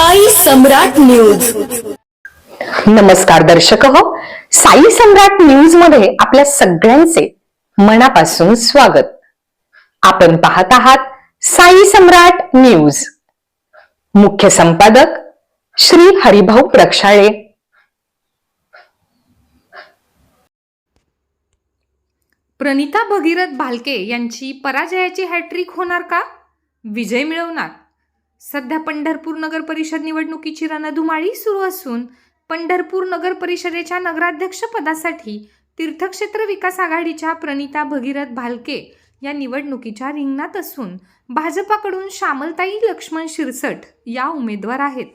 साई सम्राट news. नमस्कार दर्शक हो, साई सम्राट न्यूज मध्ये आपल्या सगळ्यांचे मनापासून स्वागत. आपण पाहत आहात साई सम्राट न्यूज. मुख्य संपादक श्री हरिभाऊ प्रक्षाळे. प्रणिता भगीरथ भालके यांची पराजयाची हॅट्रिक होणार का? विजय मिळवणार? सध्या पंढरपूर नगर परिषद निवडणुकीची रणधुमाळी सुरू असून पंढरपूर नगर परिषदेच्या नगराध्यक्ष पदासाठी तीर्थक्षेत्र विकास आघाडीच्या प्रणिता भगीरथ भालके या निवडणुकीच्या रिंगणात असून भाजपाकडून श्यामलताई लक्ष्मण शिरसट या उमेदवार आहेत.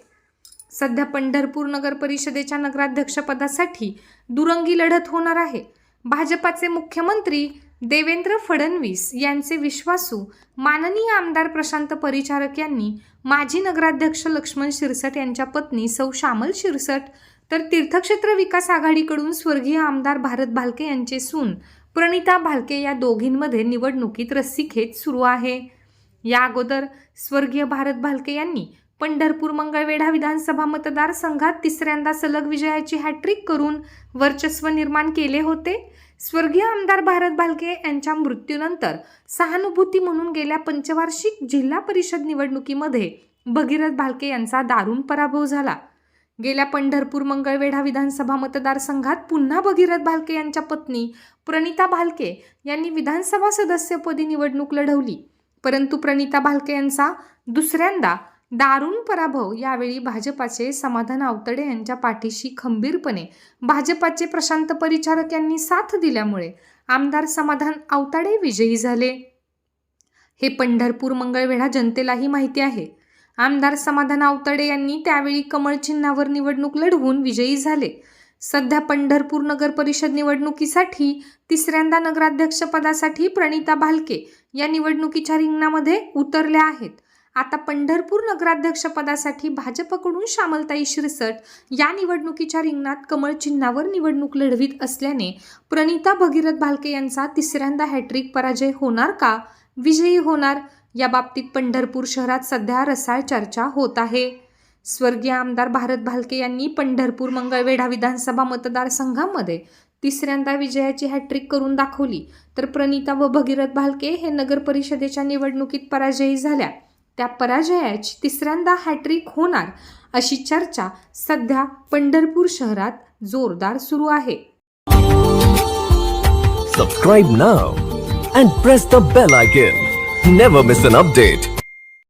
सध्या पंढरपूर नगर परिषदेच्या नगराध्यक्ष पदासाठी दुरंगी लढत होणार आहे. भाजपाचे मुख्यमंत्री देवेंद्र फडणवीस यांचे विश्वासू माननीय आमदार प्रशांत परिचारक यांनी माजी नगराध्यक्ष लक्ष्मण शिरसट यांच्या पत्नी सौ श्यामल शिरसट, तर तीर्थक्षेत्र विकास आघाडीकडून स्वर्गीय आमदार भारत भालके यांचे सून प्रणिता भालके या दोघींमध्ये निवडणुकीत रस्सीखेच सुरू आहे. या अगोदर स्वर्गीय भारत भालके यांनी पंढरपूर मंगळवेढा विधानसभा मतदारसंघात तिसऱ्यांदा सलग विजयाची हॅट्रिक करून वर्चस्व निर्माण केले होते. स्वर्गीय आमदार भारत भालके यांच्या मृत्यूनंतर सहानुभूती म्हणून गेल्या पंचवार्षिक जिल्हा परिषद निवडणुकीमध्ये भगीरथ भालके यांचा दारुण पराभव झाला. गेल्या पंढरपूर मंगळवेढा विधानसभा मतदारसंघात पुन्हा भगीरथ भालके यांच्या पत्नी प्रणिता भालके यांनी विधानसभा सदस्यपदी निवडणूक लढवली, परंतु प्रणिता भालके यांचा दुसऱ्यांदा दारुण पराभव. यावेळी भाजपाचे समाधान आवतडे यांच्या पाठीशी खंबीरपणे भाजपाचे प्रशांत परिचारक यांनी साथ दिल्यामुळे आमदार समाधान आवतडे विजयी झाले. हे पंढरपूर मंगळवेढा जनतेलाही माहिती आहे. आमदार समाधान आवतडे यांनी त्यावेळी कमळ चिन्हावर निवडणूक लढवून विजयी झाले. सध्या पंढरपूर नगर परिषद निवडणुकीसाठी तिसऱ्यांदा नगराध्यक्षपदासाठी प्रणिता भालके या निवडणुकीच्या रिंगणामध्ये उतरल्या आहेत. आता पंढरपूर नगराध्यक्षपदासाठी भाजपकडून श्यामलताई शिरसट या निवडणुकीच्या रिंगणात कमळ चिन्हावर निवडणूक लढवीत असल्याने प्रणिता भगीरथ भालके यांचा तिसऱ्यांदा हॅट्रिक पराजय होणार का विजयी होणार, या बाबतीत पंढरपूर शहरात सध्या रसाळ चर्चा होत आहे. स्वर्गीय आमदार भारत भालके यांनी पंढरपूर मंगळवेढा विधानसभा मतदारसंघामध्ये तिसऱ्यांदा विजयाची हॅट्रिक करून दाखवली, तर प्रणिता व भगीरथ भालके हे नगर परिषदेच्या निवडणुकीत पराजयी झाल्या. त्या पराजयाची तिसऱ्यांदा हॅट्रिक होणार अशी चर्चा सध्या पंढरपूर शहरात जोरदार सुरू आहे. Subscribe now and press the bell icon. Never miss an update.